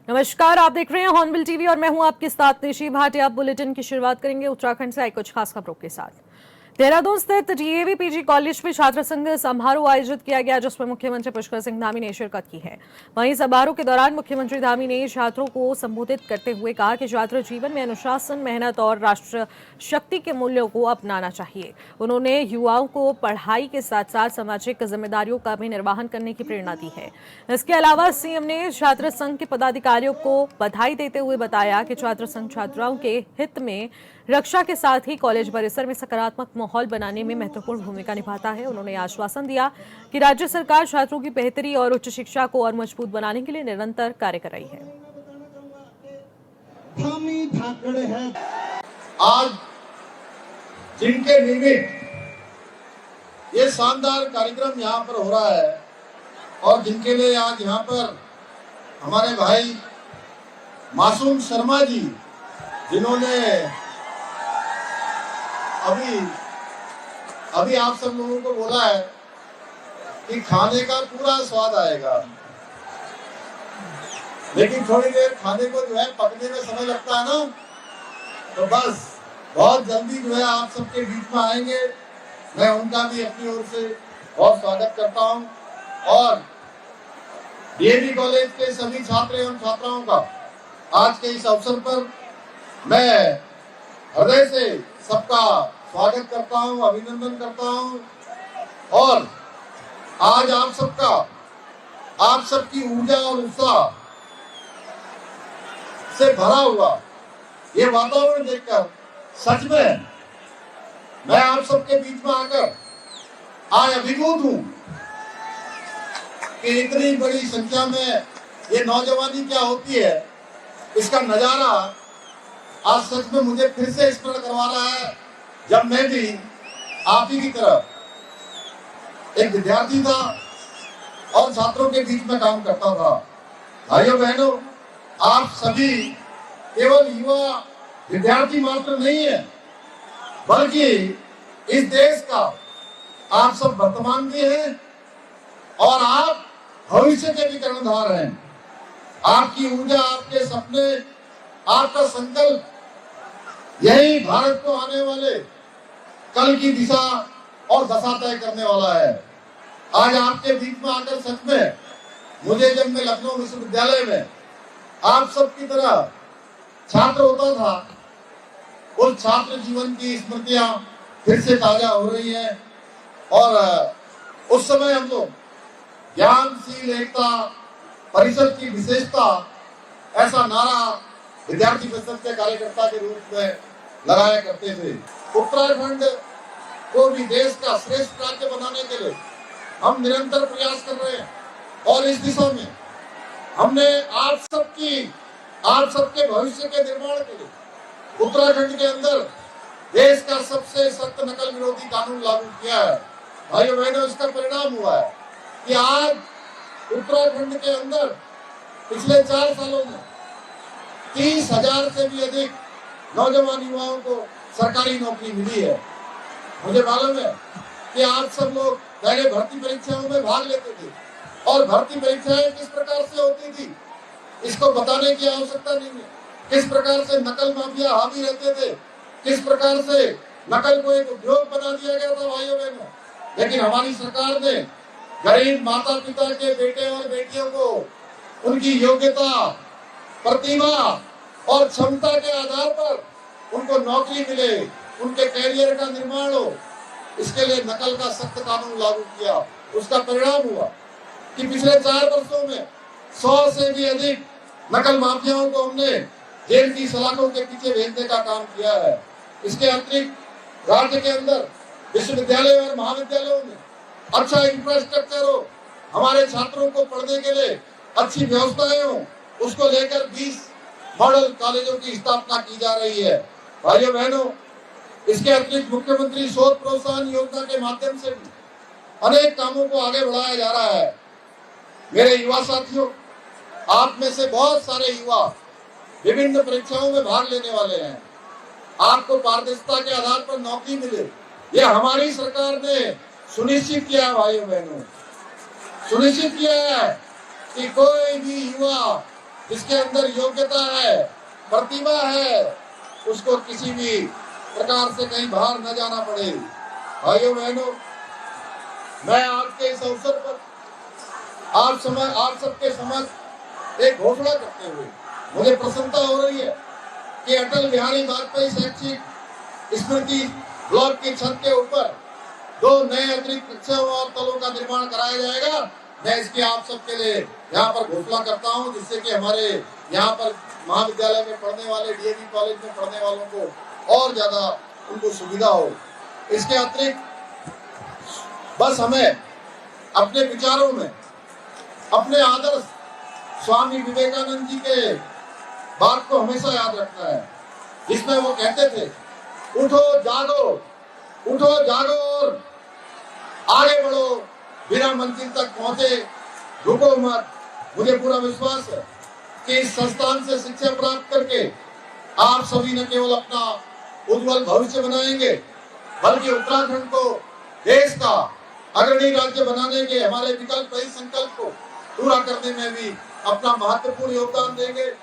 नमस्कार, आप देख रहे हैं हॉर्नबिल टीवी और मैं हूं आपके साथ निशी भाटिया। बुलेटिन की शुरुआत करेंगे उत्तराखंड से आई कुछ खास खबरों के साथ। देहरादून स्थित डीएवी पीजी कॉलेज में छात्र संघ समारोह आयोजित किया गया, जिसमें मुख्यमंत्री पुष्कर सिंह धामी ने शिरकत की है। वहीं समारोह के दौरान मुख्यमंत्री धामी ने छात्रों को संबोधित करते हुए कहा कि छात्र जीवन में अनुशासन, मेहनत और राष्ट्र शक्ति के मूल्यों को अपनाना चाहिए। उन्होंने युवाओं को पढ़ाई के साथ साथ सामाजिक जिम्मेदारियों का भी निर्वहन करने की प्रेरणा दी है। इसके अलावा सीएम ने छात्र संघ के पदाधिकारियों को बधाई देते हुए बताया कि छात्र संघ छात्राओं के हित में रक्षा के साथ ही कॉलेज परिसर में सकारात्मक माहौल बनाने में महत्वपूर्ण भूमिका निभाता है। उन्होंने आश्वासन दिया कि राज्य सरकार छात्रों की बेहतरी और उच्च शिक्षा को और मजबूत बनाने के लिए निरंतर कार्य कर रही है। आज जिनके निमित्त ये शानदार कार्यक्रम यहाँ पर हो रहा है और जिनके लिए आज यहाँ पर हमारे भाई मासूम शर्मा जी, जिन्होंने अभी आप सब लोगों को बोला है कि खाने का पूरा स्वाद आएगा, लेकिन थोड़ी देर खाने को जो है पकने में समय लगता है ना, तो बस बहुत जल्दी जो है आप सबके बीच में आएंगे। मैं उनका भी अपनी ओर से बहुत स्वागत करता हूं और डीएवी कॉलेज के सभी छात्र एवं छात्राओं का आज के इस अवसर पर मैं हृदय से सबका स्वागत करता हूं, अभिनंदन करता हूं। और आज आप सबकी ऊर्जा और उत्साह से भरा हुआ ये वातावरण देखकर सच में मैं आप सबके बीच में आकर आज अभिभूत हूं कि इतनी बड़ी संख्या में ये नौजवानी क्या होती है, इसका नजारा आज सच में मुझे फिर से स्मरण करवा रहा है जब मैं भी आप ही की तरह एक विद्यार्थी था और छात्रों के बीच में काम करता था। भाइयों बहनों, आप सभी केवल युवा विद्यार्थी मात्र नहीं है, बल्कि इस देश का आप सब वर्तमान भी हैं और आप भविष्य के भी कर्णधार हैं। आपकी ऊर्जा, आपके सपने, आपका संकल्प यही भारत को आने वाले कल की दिशा और दशा तय करने वाला है। आज आपके बीच में आकर सच में मुझे, जब मैं लखनऊ विश्वविद्यालय में आप सबकी तरह छात्र होता था, उस छात्र जीवन की स्मृतियां फिर से ताजा हो रही हैं। और उस समय हम लोग ज्ञानशील एकता, परिषद की विशेषता, ऐसा नारा विद्यार्थी परिषद के कार्यकर्ता के रूप में लगाया करते थे। उत्तराखंड को भी देश का श्रेष्ठ राज्य बनाने के लिए हम निरंतर प्रयास कर रहे हैं और इस दिशा में हमने आप सबके भविष्य के निर्माण के लिए उत्तराखंड के अंदर देश का सबसे सख्त नकल विरोधी कानून लागू किया है। भाइयों बहनों, इसका परिणाम हुआ है कि आज उत्तराखंड के अंदर पिछले 4 सालों में 30,000 से भी अधिक नौजवान युवाओं को सरकारी नौकरी मिली है। मुझे मालूम है कि आप सब लोग पहले भर्ती परीक्षाओं में भाग लेते थे और भर्ती परीक्षाएं किस प्रकार से होती थी इसको बताने की आवश्यकता नहीं है। किस प्रकार से नकल माफिया हावी रहते थे, किस प्रकार से नकल को एक उद्योग बना दिया गया था भाइयों बहनों। लेकिन हमारी सरकार ने गरीब माता पिता के बेटे और बेटियों को उनकी योग्यता, प्रतिभा और क्षमता के आधार पर उनको नौकरी मिले, उनके कैरियर का निर्माण हो, इसके लिए नकल का सख्त कानून लागू किया। उसका परिणाम हुआ कि पिछले 4 वर्षों में 100 से भी अधिक नकल माफियाओं को हमने जेल की सलाखों के पीछे भेजने का काम किया है। इसके अतिरिक्त राज्य के अंदर विश्वविद्यालय और महाविद्यालयों में अच्छा इंफ्रास्ट्रक्चर हो, हमारे छात्रों को पढ़ने के लिए अच्छी व्यवस्थाएं हो, उसको लेकर 20 मॉडल कॉलेजों की स्थापना की जा रही है। भाइयों बहनों, इसके अतिरिक्त मुख्यमंत्री शोध प्रोत्साहन योजना के माध्यम से भी अनेक कामों को आगे बढ़ाया जा रहा है। मेरे युवा साथियों, आप में से बहुत सारे युवा विभिन्न परीक्षाओं में भाग लेने वाले हैं। आपको पारदर्शिता के आधार पर नौकरी मिले, यह हमारी सरकार ने सुनिश्चित किया है। भाइयों बहनों, सुनिश्चित किया है कि कोई भी युवा जिसके अंदर योग्यता है, प्रतिभा है, उसको किसी भी प्रकार से कहीं बाहर न जाना पड़े। भाइयों बहनों, मैं आज के इस अवसर पर आप सबके समक्ष एक घोषणा करते हुए मुझे प्रसन्नता हो रही है कि अटल बिहारी वाजपेयी शैक्षिक स्मृति ब्लॉक की छत के ऊपर 2 नए अतिरिक्त कक्षाओं और तलों का निर्माण कराया जाएगा। मैं इसकी आप सबके लिए यहाँ पर घोषणा करता हूँ, जिससे कि हमारे यहाँ पर महाविद्यालय में पढ़ने वाले, डीएवी कॉलेज में पढ़ने वालों को और ज्यादा उनको सुविधा हो। इसके अतिरिक्त बस हमें अपने विचारों में अपने आदर्श स्वामी विवेकानंद जी के बात को हमेशा याद रखना है, जिसमें वो कहते थे, उठो जागो और आगे बढ़ो, बिना मंजिल तक पहुंचे रुको मत। मुझे पूरा विश्वास है कि इस संस्थान से शिक्षा प्राप्त करके आप सभी न केवल अपना उज्जवल भविष्य बनाएंगे, बल्कि उत्तराखंड को देश का अग्रणी राज्य बनाने के हमारे विकल्प संकल्प को पूरा करने में भी अपना महत्वपूर्ण योगदान देंगे।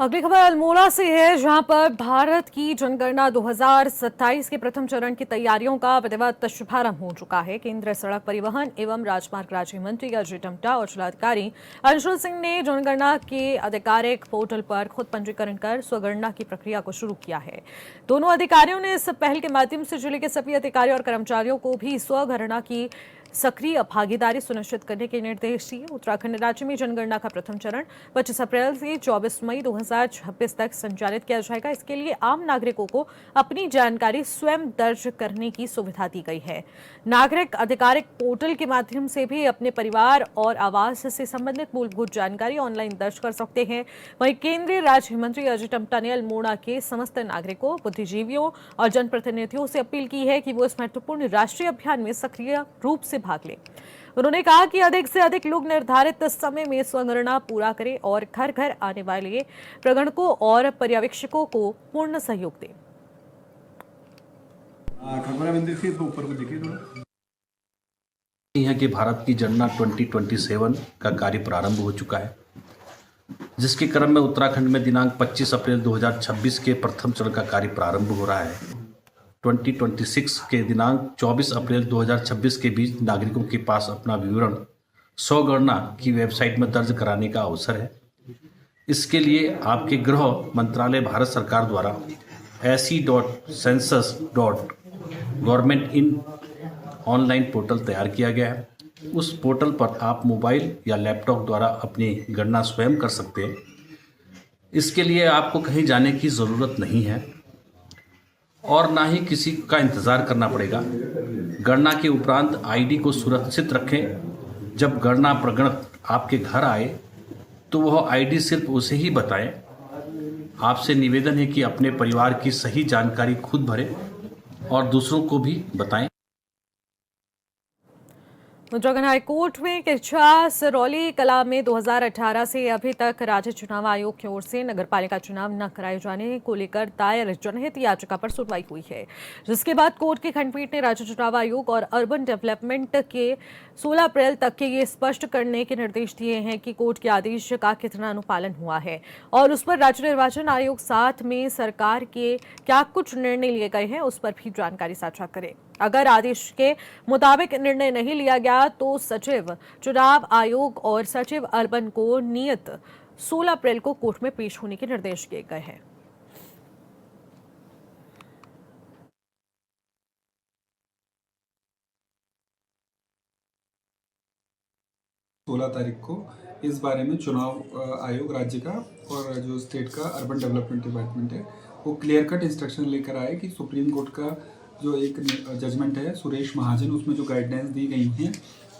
अगली खबर अल्मोड़ा से है, जहां पर भारत की जनगणना 2027 के प्रथम चरण की तैयारियों का विधिवत शुभारंभ हो चुका है। केंद्रीय सड़क परिवहन एवं राजमार्ग राज्य मंत्री अजय टम्टा और जिलाधिकारी अंशुल सिंह ने जनगणना के आधिकारिक पोर्टल पर खुद पंजीकरण कर स्वगणना की प्रक्रिया को शुरू किया है। दोनों अधिकारियों ने इस पहल के माध्यम से जिले के सभी अधिकारियों और कर्मचारियों को भी स्वगणना की सक्रिय भागीदारी सुनिश्चित करने के निर्देश दिए। उत्तराखंड राज्य में जनगणना का प्रथम चरण 25 अप्रैल से 24 मई 2026 तक संचालित किया जाएगा। इसके लिए आम नागरिकों को अपनी जानकारी स्वयं दर्ज करने की सुविधा दी गई है। नागरिक आधिकारिक पोर्टल के माध्यम से भी अपने परिवार और आवास से संबंधित मूलभूत जानकारी ऑनलाइन दर्ज कर सकते हैं। वहीं केंद्रीय राज्य मंत्री अजय टम्टा ने अल्मोड़ा के समस्त नागरिकों, बुद्धिजीवियों और जनप्रतिनिधियों से अपील की है कि वो इस महत्वपूर्ण राष्ट्रीय अभियान में सक्रिय रूप से भाग लें। उन्होंने कहा कि अधिक से अधिक लोग निर्धारित समय में स्वगणना पूरा करें और घर घर आने वाले प्रगणकों और पर्यवेक्षकों को पूर्ण सहयोग दें। यहाँ की भारत की जनगणना 2027 का कार्य प्रारंभ हो चुका है, जिसके क्रम में उत्तराखंड में दिनांक 25 अप्रैल 2026 के प्रथम चरण का कार्य प्रारंभ हो रहा है। 2026 के दिनांक 24 अप्रैल 2026 के बीच नागरिकों के पास अपना विवरण स्वगणना की वेबसाइट में दर्ज कराने का अवसर है। इसके लिए आपके गृह मंत्रालय भारत सरकार द्वारा se.census.government.in ऑनलाइन पोर्टल तैयार किया गया है। उस पोर्टल पर आप मोबाइल या लैपटॉप द्वारा अपनी गणना स्वयं कर सकते हैं। इसके लिए आपको कहीं जाने की ज़रूरत नहीं है और ना ही किसी का इंतज़ार करना पड़ेगा। गणना के उपरांत आईडी को सुरक्षित रखें। जब गणना प्रगणक आपके घर आए तो वह आईडी सिर्फ उसे ही बताएं। आपसे निवेदन है कि अपने परिवार की सही जानकारी खुद भरें और दूसरों को भी बताएं। उत्तराखंड हाईकोर्ट में किच्छा सिरौली कला में 2018 से अभी तक राज्य चुनाव आयोग की ओर से नगरपालिका चुनाव न कराए जाने को लेकर दायर जनहित याचिका पर सुनवाई हुई है, जिसके बाद कोर्ट की खंडपीठ ने राज्य चुनाव आयोग और अर्बन डेवलपमेंट के 16 अप्रैल तक के ये स्पष्ट करने के निर्देश दिए हैं कि कोर्ट के आदेश का कितना अनुपालन हुआ है और उस पर राज्य निर्वाचन आयोग साथ में सरकार के क्या कुछ निर्णय लिए गए हैं उस पर भी जानकारी साझा करे। अगर आदेश के मुताबिक निर्णय नहीं लिया गया तो सचिव चुनाव आयोग और सचिव अर्बन को नियत 16 अप्रैल को कोर्ट में पेश होने के निर्देश दिए गए हैं। 16 तारीख को इस बारे में चुनाव आयोग राज्य का और जो स्टेट का अर्बन डेवलपमेंट डिपार्टमेंट है वो क्लियर कट इंस्ट्रक्शन लेकर आए कि सुप्रीम कोर्ट का जो एक जजमेंट है सुरेश महाजन, उसमें जो गाइडलाइंस दी गई हैं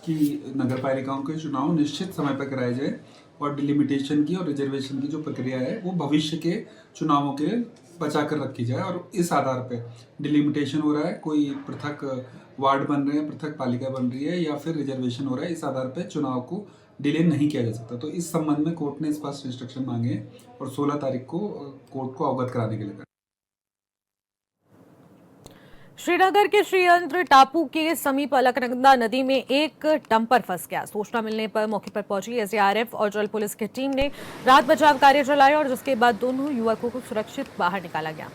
कि नगर पालिकाओं के चुनाव निश्चित समय पर कराए जाए और डिलिमिटेशन की और रिजर्वेशन की जो प्रक्रिया है वो भविष्य के चुनावों के बचा कर रखी जाए। और इस आधार पे डिलिमिटेशन हो रहा है, कोई पृथक वार्ड बन रहे हैं, पृथक पालिका बन रही है या फिर रिजर्वेशन हो रहा है, इस आधार पे चुनाव को डिले नहीं किया जा सकता। तो इस संबंध में कोर्ट ने स्पष्ट इंस्ट्रक्शन मांगे हैं और 16 तारीख को कोर्ट को अवगत कराने के लिए। श्रीनगर के श्रीयंत्र टापू के समीप अलकनंदा नदी में एक डंपर फंस गया। सूचना मिलने पर मौके पर पहुंची एसडीआरएफ और जल पुलिस की टीम ने रात बचाव कार्य चलाया और जिसके बाद दोनों युवकों को सुरक्षित बाहर निकाला गया।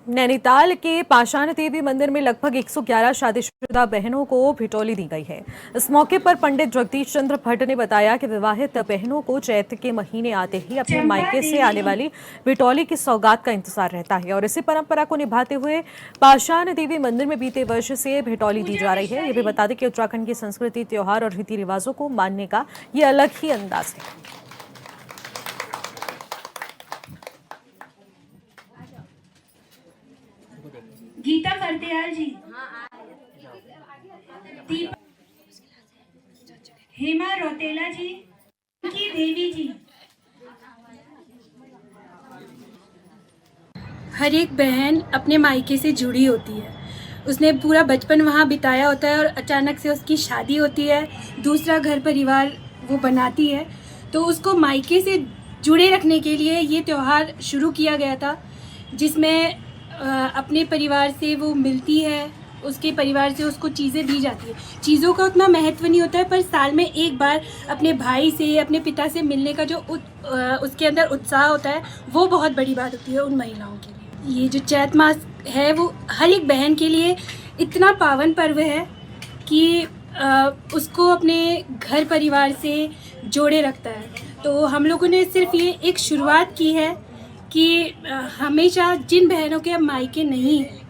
नैनीताल के पाषाण देवी मंदिर में लगभग 111 शादीशुदा बहनों को भिटौली दी गई है। इस मौके पर पंडित जगदीश चंद्र भट्ट ने बताया कि विवाहित बहनों को चैत्र के महीने आते ही अपने मायके से आने वाली भिटौली की सौगात का इंतजार रहता है और इसी परंपरा को निभाते हुए पाषाण देवी मंदिर में बीते वर्ष से भिटौली दी जा रही है। ये भी बता दें कि उत्तराखंड की संस्कृति, त्योहार और रीति रिवाजों को मानने का ये अलग ही अंदाज है। गीता फरतेयाल जी, हेमा रौतेला जी, की देवी जी। हर एक बहन अपने मायके से जुड़ी होती है। उसने पूरा बचपन वहाँ बिताया होता है और अचानक से उसकी शादी होती है, दूसरा घर परिवार वो बनाती है, तो उसको मायके से जुड़े रखने के लिए ये त्यौहार शुरू किया गया था, जिसमें अपने परिवार से वो मिलती है, उसके परिवार से उसको चीज़ें दी जाती है। चीज़ों का उतना महत्व नहीं होता है, पर साल में एक बार अपने भाई से, अपने पिता से मिलने का जो उसके अंदर उत्साह होता है, वो बहुत बड़ी बात होती है उन महिलाओं के लिए। ये जो चैत मास है वो हर एक बहन के लिए इतना पावन पर्व है कि उसको अपने घर परिवार से जोड़े रखता है। तो हम लोगों ने सिर्फ ये एक शुरुआत की है कि हमेशा जिन बहनों के मायके नहीं हैं,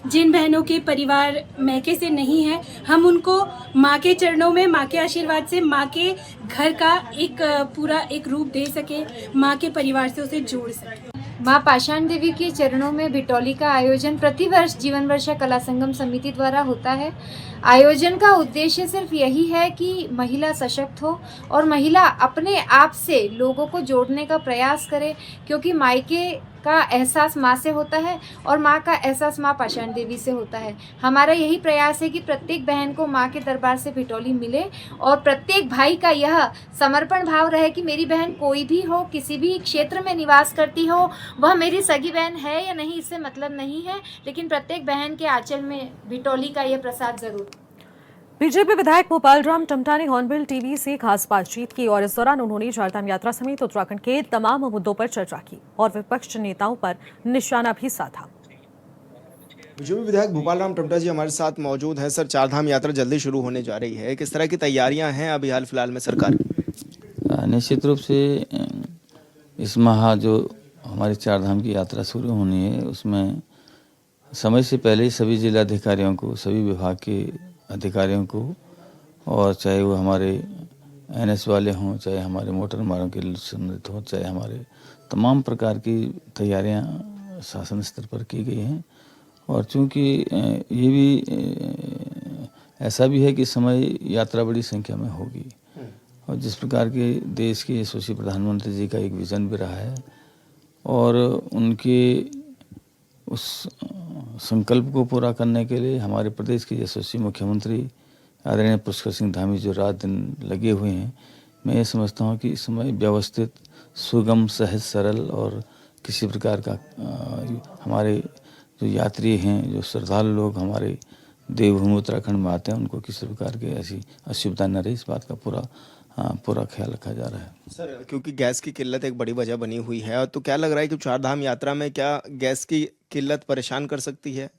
जिन बहनों के परिवार मैके से नहीं है, हम उनको माँ के चरणों में, माँ के आशीर्वाद से, माँ के घर का एक पूरा एक रूप दे सके, माँ के परिवार से उसे जोड़ सके। माँ पाषाण देवी के चरणों में भिटौली का आयोजन प्रतिवर्ष जीवन वर्षा कला संगम समिति द्वारा होता है। आयोजन का उद्देश्य सिर्फ यही है कि महिला सशक्त हो और महिला अपने आप से लोगों को जोड़ने का प्रयास करे, क्योंकि मायके का एहसास माँ से होता है और माँ का एहसास माँ पाषाण देवी से होता है। हमारा यही प्रयास है कि प्रत्येक बहन को माँ के दरबार से भिटौली मिले और प्रत्येक भाई का यह समर्पण भाव रहे कि मेरी बहन कोई भी हो, किसी भी क्षेत्र में निवास करती हो, वह मेरी सगी बहन है या नहीं इससे मतलब नहीं है, लेकिन प्रत्येक बहन के आंचल में भिटौली का यह प्रसाद जरूर। बीजेपी विधायक भोपाल राम टमटा ने हॉर्नबिल टीवी से खास बातचीत की और इस दौरान उन्होंने चारधाम यात्रा समेत उत्तराखंड के तमाम मुद्दों पर चर्चा की और विपक्ष नेताओं पर निशाना भी साधा। बीजेपी विधायक भोपाल राम टमटा जी हमारे साथ मौजूद हैं। सर, चारधाम यात्रा जल्दी शुरू होने जा रही है, किस तरह की तैयारियां हैं अभी हाल फिलहाल में सरकार की? निश्चित रूप से इस माह जो हमारी चारधाम की यात्रा शुरू होनी है, उसमें समय से पहले ही सभी जिलाधिकारियों को, सभी विभाग के अधिकारियों को, और चाहे वो हमारे एनएस वाले हों, चाहे हमारे मोटर मार्गों के संबंधित हों, चाहे हमारे तमाम प्रकार की तैयारियां शासन स्तर पर की गई हैं। और चूंकि ये भी ऐसा भी है कि समय यात्रा बड़ी संख्या में होगी और जिस प्रकार के देश के यशस्वी प्रधानमंत्री जी का एक विज़न भी रहा है और उनके उस संकल्प को पूरा करने के लिए हमारे प्रदेश के यशस्वी मुख्यमंत्री आदरणीय पुष्कर सिंह धामी जो रात दिन लगे हुए हैं, मैं ये समझता हूँ कि इस समय व्यवस्थित, सुगम, सहज, सरल और किसी प्रकार का हमारे जो यात्री हैं, जो श्रद्धालु लोग हमारे देवभूमि उत्तराखंड में आते हैं, उनको किसी प्रकार की ऐसी असुविधा न रहे, इस बात का पूरा ख्याल रखा जा रहा है। सर, क्योंकि गैस की किल्लत एक बड़ी वजह बनी हुई है, तो क्या लग रहा है कि चारधाम यात्रा में क्या गैस की किल्लत परेशान कर सकती है?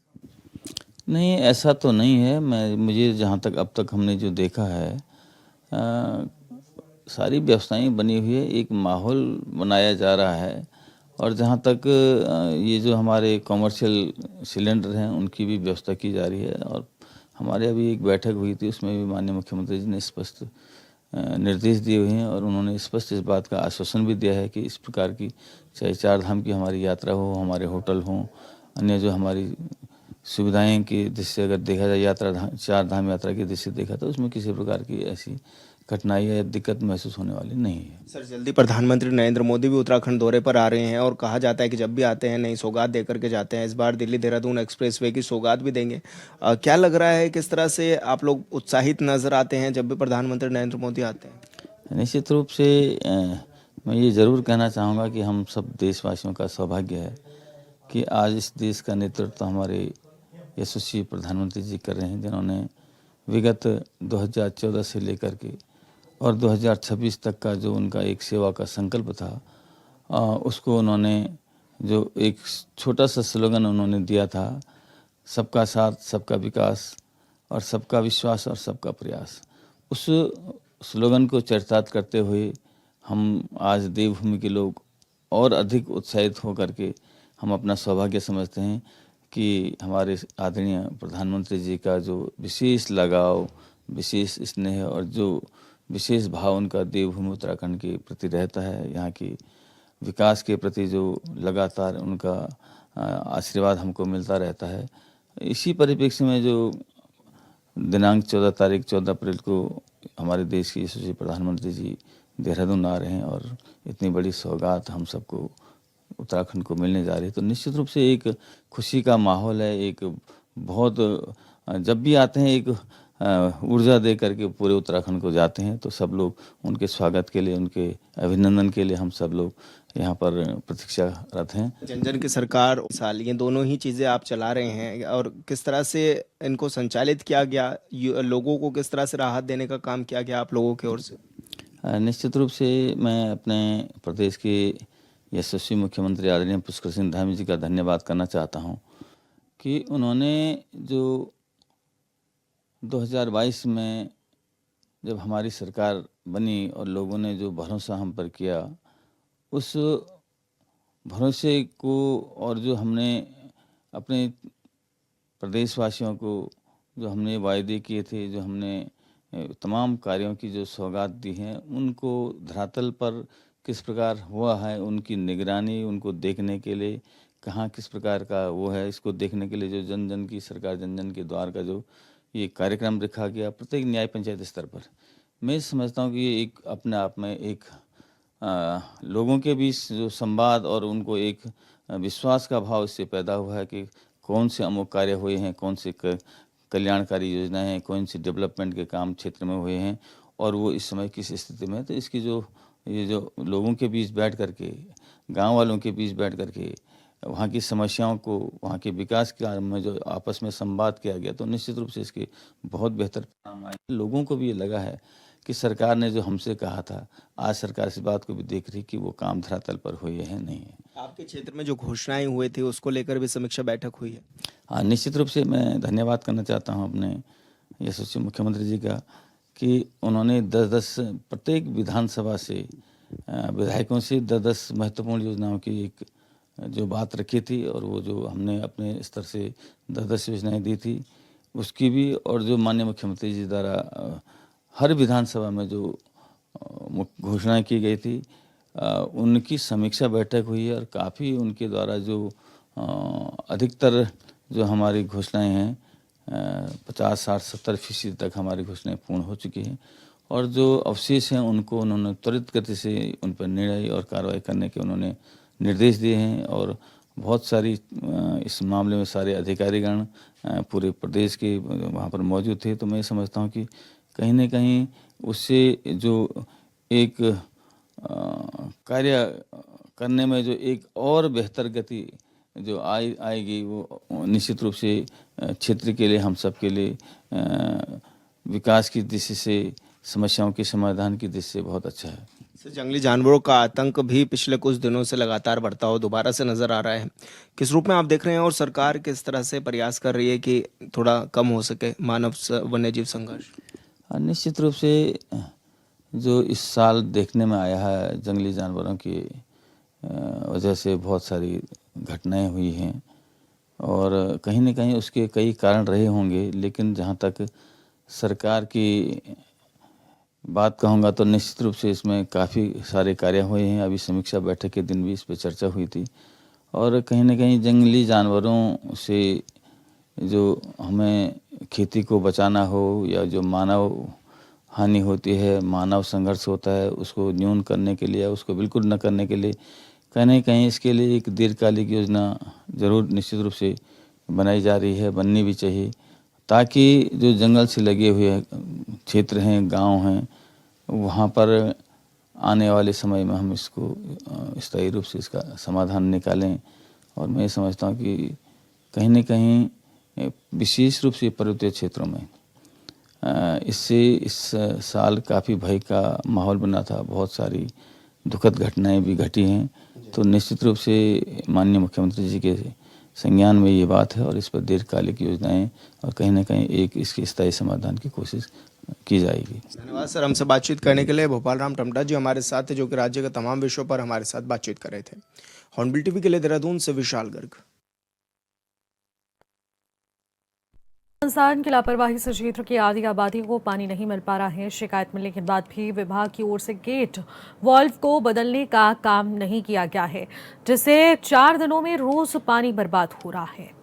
नहीं, ऐसा तो नहीं है। मुझे जहाँ तक अब तक हमने जो देखा है, सारी व्यवस्थाएं बनी हुई है, एक माहौल बनाया जा रहा है। और जहाँ तक ये जो हमारे कॉमर्शियल सिलेंडर हैं, उनकी भी व्यवस्था की जा रही है। और हमारे अभी एक बैठक हुई थी, उसमें भी माननीय मुख्यमंत्री जी ने स्पष्ट निर्देश दिए हुए हैं और उन्होंने स्पष्ट इस बात का आश्वासन भी दिया है कि इस प्रकार की चाहे चारधाम की हमारी यात्रा हो, हमारे होटल हों, अन्य जो हमारी सुविधाएं की दृष्टि अगर देखा जाए, चारधाम यात्रा की दृष्टि देखा तो उसमें किसी प्रकार की ऐसी कठिनाई या दिक्कत महसूस होने वाली नहीं है। सर जल्दी प्रधानमंत्री नरेंद्र मोदी भी उत्तराखंड दौरे पर आ रहे हैं और कहा जाता है कि जब भी आते हैं नई सौगात देकर के जाते हैं। इस बार दिल्ली देहरादून एक्सप्रेसवे की सौगात भी देंगे। क्या लग रहा है, किस तरह से आप लोग उत्साहित नजर आते हैं जब भी प्रधानमंत्री नरेंद्र मोदी आते हैं? निश्चित रूप से मैं ये ज़रूर कहना चाहूँगा कि हम सब देशवासियों का सौभाग्य है कि आज इस देश का नेतृत्व हमारे यशस्वी प्रधानमंत्री जी कर रहे हैं, जिन्होंने विगत 2014 से लेकर के और 2026 तक का जो उनका एक सेवा का संकल्प था, उसको उन्होंने जो एक छोटा सा स्लोगन उन्होंने दिया था, सबका साथ, सबका विकास और सबका विश्वास और सबका प्रयास, उस स्लोगन को चरितार्थ करते हुए हम आज देवभूमि के लोग और अधिक उत्साहित होकर के हम अपना सौभाग्य समझते हैं कि हमारे आदरणीय प्रधानमंत्री जी का जो विशेष लगाव, विशेष स्नेह और जो विशेष भाव उनका देवभूमि उत्तराखंड के प्रति रहता है, यहाँ की विकास के प्रति जो लगातार उनका आशीर्वाद हमको मिलता रहता है। इसी परिप्रेक्ष्य में जो दिनांक 14 अप्रैल को हमारे देश के यशस्वी प्रधानमंत्री जी देहरादून आ रहे हैं और इतनी बड़ी सौगात हम सबको उत्तराखंड को मिलने जा रही है, तो निश्चित रूप से एक खुशी का माहौल है। एक बहुत जब भी आते हैं एक ऊर्जा दे करके पूरे उत्तराखंड को जाते हैं, तो सब लोग उनके स्वागत के लिए, उनके अभिनंदन के लिए हम सब लोग यहाँ पर प्रतीक्षारत हैं। जन जन की सरकार साल, ये दोनों ही चीज़ें आप चला रहे हैं और किस तरह से इनको संचालित किया गया, लोगों को किस तरह से राहत देने का काम किया गया आप लोगों की ओर से? निश्चित रूप से मैं अपने प्रदेश के यशस्वी मुख्यमंत्री आदरणीय पुष्कर सिंह धामी जी का धन्यवाद करना चाहता हूँ कि उन्होंने जो 2022 में जब हमारी सरकार बनी और लोगों ने जो भरोसा हम पर किया, उस भरोसे को और जो हमने अपने प्रदेशवासियों को जो हमने वायदे किए थे, जो हमने तमाम कार्यों की जो सौगात दी हैं, उनको धरातल पर किस प्रकार हुआ है, उनकी निगरानी, उनको देखने के लिए कहाँ किस प्रकार का वो है, इसको देखने के लिए जो जन जन की सरकार, जन जन के द्वार का जो ये कार्यक्रम रखा गया प्रत्येक न्याय पंचायत स्तर पर, मैं समझता हूँ कि ये एक अपने आप में एक लोगों के बीच जो संवाद और उनको एक विश्वास का भाव इससे पैदा हुआ है कि कौन से अमुक कार्य हुए हैं, कौन से कल्याणकारी योजनाएं हैं, कौन से डेवलपमेंट के काम क्षेत्र में हुए हैं और वो इस समय किस स्थिति में है। तो इसकी जो ये जो लोगों के बीच बैठ करके, गांव वालों के बीच बैठ करके वहाँ की समस्याओं को, वहाँ के विकास के बारे में जो आपस में संवाद किया गया, तो निश्चित रूप से इसके बहुत बेहतर परिणाम आए। लोगों को भी ये लगा है कि सरकार ने जो हमसे कहा था, आज सरकार इस बात को भी देख रही कि वो काम धरातल पर हुए हैं नहीं है। आपके क्षेत्र में जो घोषणाएं हुए थे उसको लेकर भी समीक्षा बैठक हुई है? हाँ, निश्चित रूप से मैं धन्यवाद करना चाहता हूँ अपने यशस्वी मुख्यमंत्री जी का कि उन्होंने 10-10 प्रत्येक विधानसभा से विधायकों से 10-10 महत्वपूर्ण योजनाओं की एक जो बात रखी थी और वो जो हमने अपने स्तर से 10-10 योजनाएं दी थी उसकी भी, और जो माननीय मुख्यमंत्री जी द्वारा हर विधानसभा में जो घोषणाएं की गई थी उनकी समीक्षा बैठक हुई है और काफ़ी उनके द्वारा जो अधिकतर जो हमारी घोषणाएं हैं 50-60-70% तक हमारी घोषणाएं पूर्ण हो चुकी हैं और जो अवशेष हैं उनको उन्होंने त्वरित गति से उन पर निर्णय और कार्रवाई करने के उन्होंने निर्देश दिए हैं और बहुत सारी इस मामले में सारे अधिकारीगण पूरे प्रदेश के वहाँ पर मौजूद थे। तो मैं समझता हूँ कि कहीं न कहीं उससे जो एक कार्य करने में जो एक और बेहतर गति जो आएगी वो निश्चित रूप से क्षेत्र के लिए, हम सब के लिए विकास की दृष्टि से, समस्याओं के समाधान की दृष्टि से बहुत अच्छा है। सर, जंगली जानवरों का आतंक भी पिछले कुछ दिनों से लगातार बढ़ता हुआ दोबारा से नजर आ रहा है, किस रूप में आप देख रहे हैं और सरकार किस तरह से प्रयास कर रही है कि थोड़ा कम हो सके मानव वन्यजीव संघर्ष? निश्चित रूप से जो इस साल देखने में आया है, जंगली जानवरों की वजह से बहुत सारी घटनाएं हुई हैं और कहीं न कहीं उसके कई कारण रहे होंगे, लेकिन जहां तक सरकार की बात कहूँगा तो निश्चित रूप से इसमें काफ़ी सारे कार्य हुए हैं। अभी समीक्षा बैठक के दिन भी इस पर चर्चा हुई थी और कहीं न कहीं जंगली जानवरों से जो हमें खेती को बचाना हो या जो मानव हानि होती है, मानव संघर्ष होता है, उसको न्यून करने के लिए, उसको बिल्कुल न करने के लिए कहीं न कहीं इसके लिए एक दीर्घकालिक योजना ज़रूर निश्चित रूप से बनाई जा रही है, बननी भी चाहिए, ताकि जो जंगल से लगे हुए क्षेत्र हैं, गांव हैं, वहाँ पर आने वाले समय में हम इसको स्थायी रूप से इसका समाधान निकालें। और मैं समझता हूँ कि कहीं न कहीं विशेष रूप से पर्वतीय क्षेत्रों में इससे इस साल काफ़ी भय का माहौल बना था, बहुत सारी दुखद घटनाएं भी घटी हैं। तो निश्चित रूप से माननीय मुख्यमंत्री जी के संज्ञान में ये बात है और इस पर दीर्घकालिक योजनाएं और कहीं ना कहीं एक इसके स्थायी समाधान की कोशिश की जाएगी। धन्यवाद सर, हमसे बातचीत करने के लिए। भोपाल राम टमटा जी हमारे साथ थे, जो कि राज्य के तमाम विषयों पर हमारे साथ बातचीत कर रहे थे। हॉर्नबिल टीवी के लिए देहरादून से विशाल गर्ग। संस्थान की लापरवाही से क्षेत्र की आधी आबादी को पानी नहीं मिल पा रहा है। शिकायत मिलने के बाद भी विभाग की ओर से गेट वाल्व को बदलने का काम नहीं किया गया है, जिससे 4 दिनों में रोज पानी बर्बाद हो रहा है।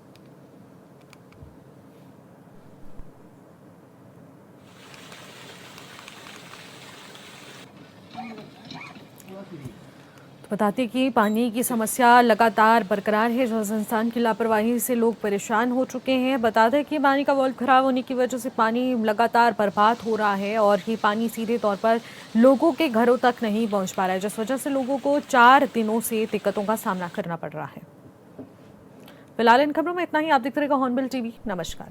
बताते कि पानी की समस्या लगातार बरकरार है। जल संस्थान की लापरवाही से लोग परेशान हो चुके हैं। बता दें कि पानी का वाल्व खराब होने की वजह से पानी लगातार बर्बाद हो रहा है और ये पानी सीधे तौर पर लोगों के घरों तक नहीं पहुंच पा रहा है, जिस वजह से लोगों को 4 दिनों से दिक्कतों का सामना करना पड़ रहा है। फिलहाल इन खबरों में इतना ही। आप देखते रहिएगा हॉर्नबिल टीवी। नमस्कार।